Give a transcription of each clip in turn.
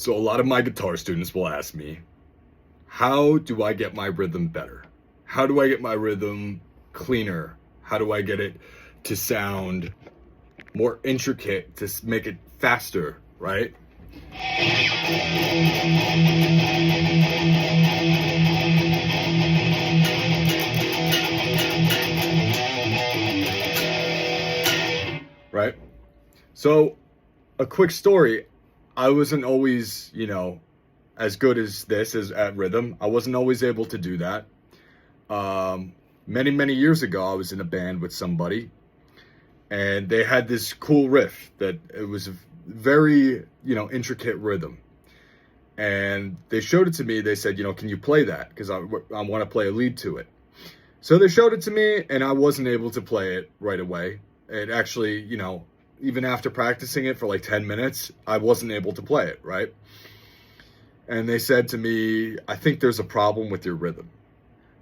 So a lot of my guitar students will ask me, how do I get my rhythm better? How do I get my rhythm cleaner? How do I get it to sound more intricate, to make it faster, right? Right? So, a quick story. I wasn't always, as good as this as at rhythm. I wasn't always able to do that. Many years ago, I was in a band with somebody, and they had this cool riff that it was a very, intricate rhythm. And they showed it to me. They said, can you play that? Because I want to play a lead to it. So they showed it to me, and I wasn't able to play it right away. It actually, even after practicing it for like 10 minutes, I wasn't able to play it, right? And they said to me, I think there's a problem with your rhythm.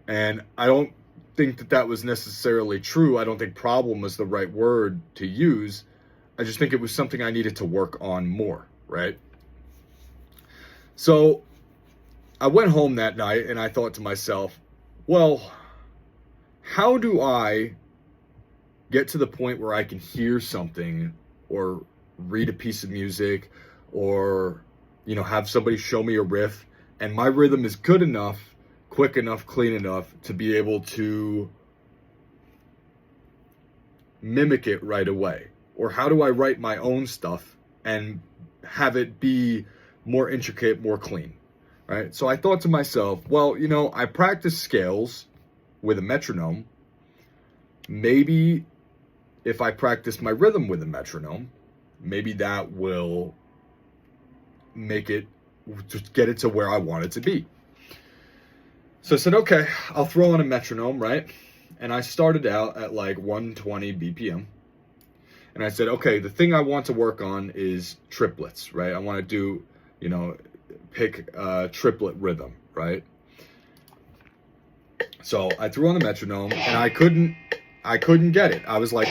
And I don't think that was necessarily true. I don't think problem was the right word to use. I just think it was something I needed to work on more, right? So I went home that night and I thought to myself, well, how do I get to the point where I can hear something or read a piece of music or, have somebody show me a riff and my rhythm is good enough, quick enough, clean enough to be able to mimic it right away? Or how do I write my own stuff and have it be more intricate, more clean, right? So I thought to myself, well, I practice scales with a metronome. Maybe if I practice my rhythm with a metronome, maybe that will make it, just get it to where I want it to be. So I said, okay, I'll throw on a metronome, right? And I started out at like 120 BPM. And I said, okay, the thing I want to work on is triplets, right? I want to do, pick a triplet rhythm, right? So I threw on the metronome and I couldn't get it. I was like,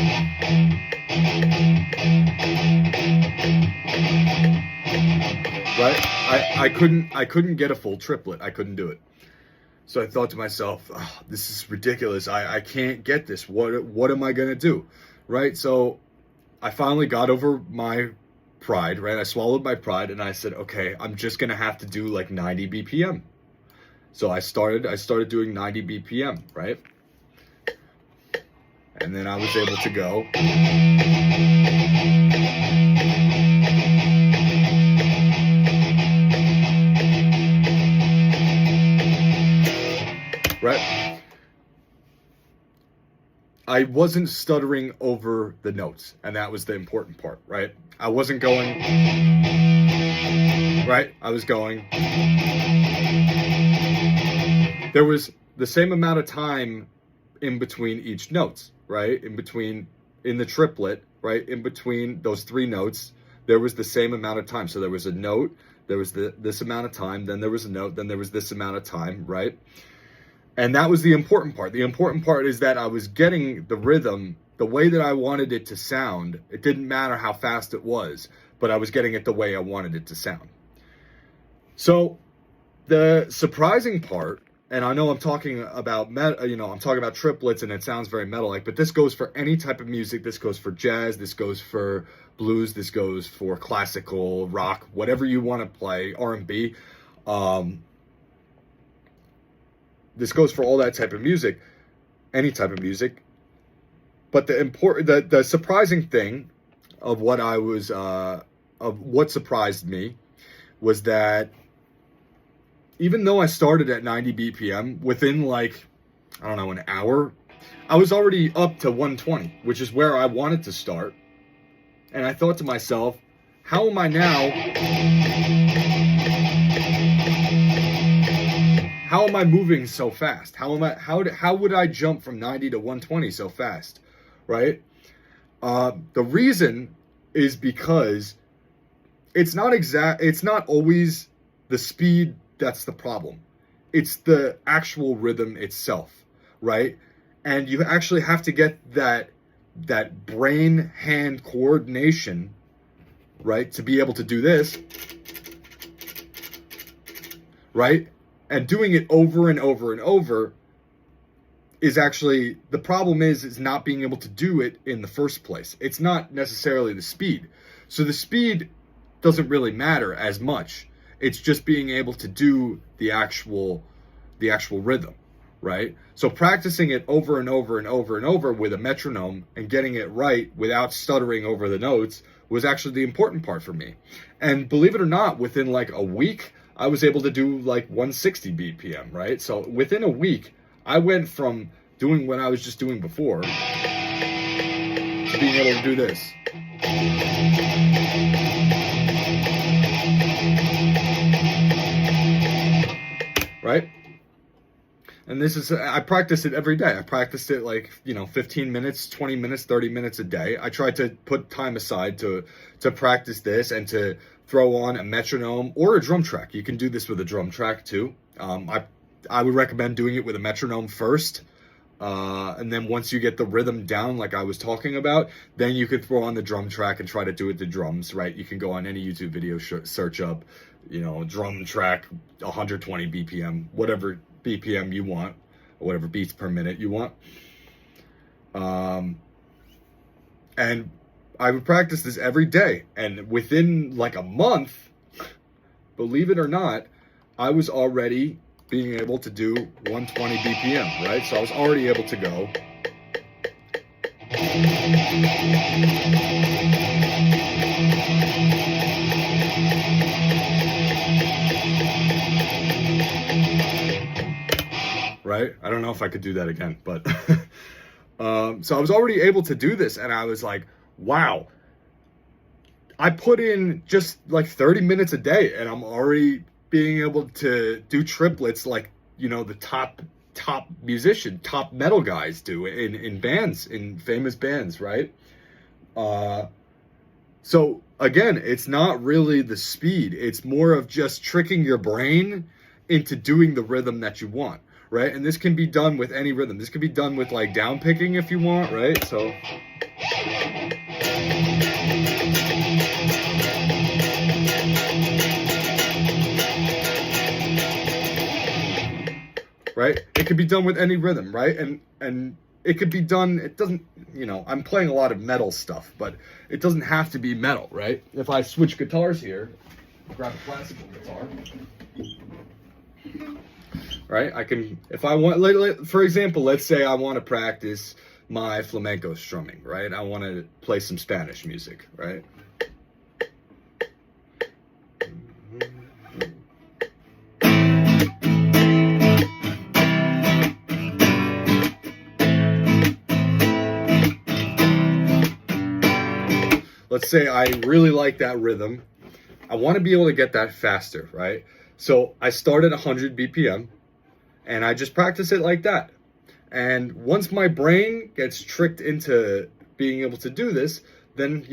right? I couldn't get a full triplet. I couldn't do it. So I thought to myself, oh, this is ridiculous. I can't get this. What am I going to do? Right? So I finally got over my pride, right? I swallowed my pride and I said, okay, I'm just going to have to do like 90 BPM. So I started doing 90 BPM, right? And then I was able to go. Right? I wasn't stuttering over the notes, and that was the important part, right? I wasn't going, right? I was going. There was the same amount of time in between each notes, right? In the triplet, right? In between those three notes, there was the same amount of time. So there was a note, there was this amount of time, then there was a note, then there was this amount of time, right? And that was the important part. The important part is that I was getting the rhythm the way that I wanted it to sound. It didn't matter how fast it was, but I was getting it the way I wanted it to sound. So the surprising part, and I know I'm talking about I'm talking about triplets and it sounds very metal-like, but this goes for any type of music. This goes for jazz, this goes for blues, this goes for classical, rock, whatever you want to play, R&B. This goes for all that type of music, any type of music. But the surprising thing of what surprised me was that even though I started at 90 BPM, within like, I don't know, an hour, I was already up to 120, which is where I wanted to start. And I thought to myself, how am I moving so fast? How would I jump from 90 to 120 so fast, right? The reason is because it's not always the speed that's the problem. It's the actual rhythm itself, right? And you actually have to get that brain-hand coordination, right, to be able to do this. right? And doing it over and over and over is actually, the problem is not being able to do it in the first place. It's not necessarily the speed. So the speed doesn't really matter as much. It's just being able to do the actual rhythm, right? So practicing it over and over and over and over with a metronome and getting it right without stuttering over the notes was actually the important part for me. And believe it or not, within like a week, I was able to do like 160 BPM, right? So within a week, I went from doing what I was just doing before to being able to do this. Right? And this is, I practice it every day. I practiced it like, 15 minutes, 20 minutes, 30 minutes a day. I try to put time aside to practice this and to throw on a metronome or a drum track. You can do this with a drum track too. I would recommend doing it with a metronome first. And then once you get the rhythm down, like I was talking about, then you could throw on the drum track and try to do it to drums, right? You can go on any YouTube video, search up, drum track, 120 BPM, whatever BPM you want, or whatever beats per minute you want. And I would practice this every day. And within like a month, believe it or not, I was already being able to do 120 BPM, right? So I was already able to go. Right? I don't know if I could do that again, but so I was already able to do this, and I was like, wow, I put in just like 30 minutes a day, and I'm already being able to do triplets like, the top musician, top metal guys do in bands, in famous bands, right? So again, it's not really the speed. It's more of just tricking your brain into doing the rhythm that you want, right? And this can be done with any rhythm. This can be done with like down picking if you want, right? So right? It could be done with any rhythm, right? And it could be done, it doesn't, I'm playing a lot of metal stuff, but it doesn't have to be metal, right? If I switch guitars here, grab a classical guitar, right? I can, if I want, for example, let's say I want to practice my flamenco strumming, right? I want to play some Spanish music, right? Let's say I really like that rhythm. I want to be able to get that faster, right? So I start at 100 BPM and I just practice it like that. And once my brain gets tricked into being able to do this, then,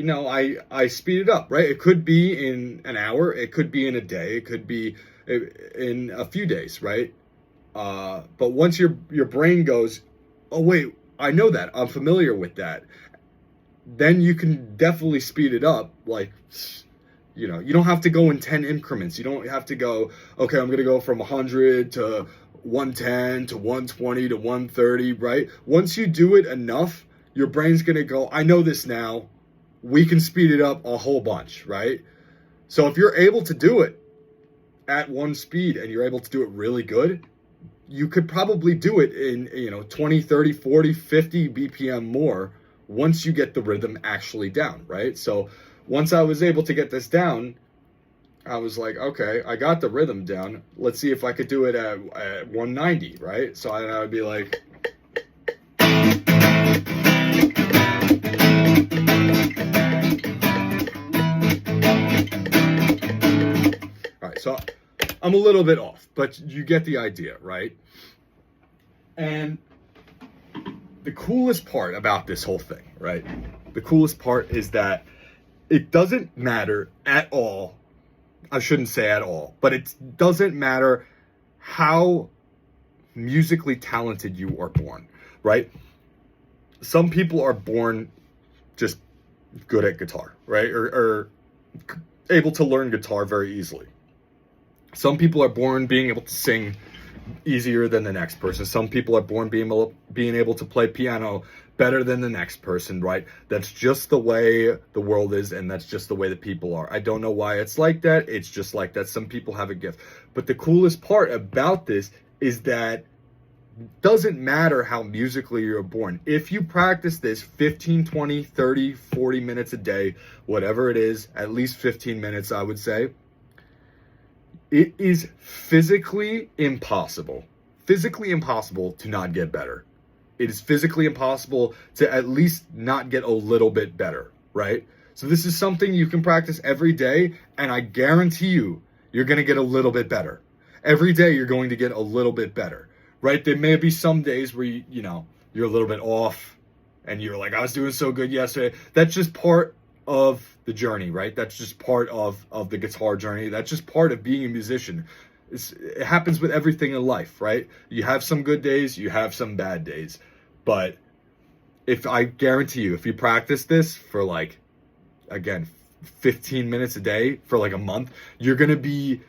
I speed it up, right? It could be in an hour, it could be in a day, it could be in a few days, right? But once your brain goes, oh wait, I know that, I'm familiar with that, then you can definitely speed it up. Like, you don't have to go in 10 increments. You don't have to go, okay, I'm going to go from 100 to 110 to 120 to 130, right? Once you do it enough, your brain's going to go, I know this now. We can speed it up a whole bunch, right? So if you're able to do it at one speed and you're able to do it really good, you could probably do it in, 20, 30, 40, 50 BPM more once you get the rhythm actually down, right? So once I was able to get this down, I was like, okay, I got the rhythm down. Let's see if I could do it at 190, right? So I would be like, all right, so I'm a little bit off, but you get the idea, right? And the coolest part about this whole thing, right? The coolest part is that it doesn't matter at all. I shouldn't say at all, but it doesn't matter how musically talented you are born, right? Some people are born just good at guitar, right? Or able to learn guitar very easily. Some people are born being able to sing easier than the next person. Some people are born being able to play piano better than the next person, right? That's just the way the world is, and that's just the way that people are. I don't know why it's like that. It's just like that. Some people have a gift. But the coolest part about this is that it doesn't matter how musically you're born. If you practice this 15, 20, 30, 40 minutes a day, whatever it is, at least 15 minutes, I would say, it is physically impossible to not get better. It is physically impossible to at least not get a little bit better, right? So this is something you can practice every day, and I guarantee you're going to get a little bit better. Every day you're going to get a little bit better, right? There may be some days where you're a little bit off and you're like, I was doing so good yesterday. That's just part of the journey, right? That's just part of the guitar journey. That's just part of being a musician. It happens with everything in life, right? You have some good days, you have some bad days. But I guarantee you, if you practice this for 15 minutes a day for a month, you're going to be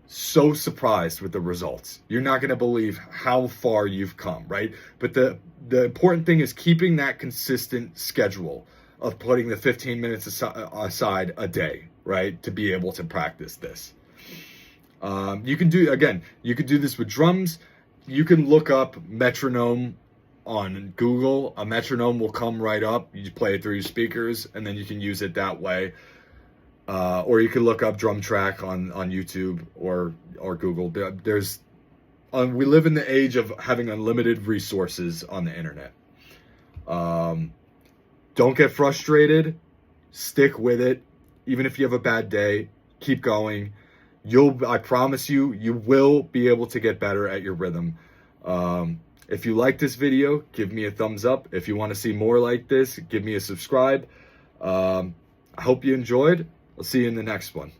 so surprised with the results. You're not going to believe how far you've come, right? But the important thing is keeping that consistent schedule of putting the 15 minutes aside a day, right? To be able to practice this. You can do this with drums. You can look up metronome on Google. A metronome will come right up. You just play it through your speakers, and then you can use it that way. Or you can look up drum track on YouTube or Google. We live in the age of having unlimited resources on the internet. Don't get frustrated. Stick with it. Even if you have a bad day, keep going. I promise you will be able to get better at your rhythm. If you like this video, give me a thumbs up. If you want to see more like this, give me a subscribe. I hope you enjoyed. I'll see you in the next one.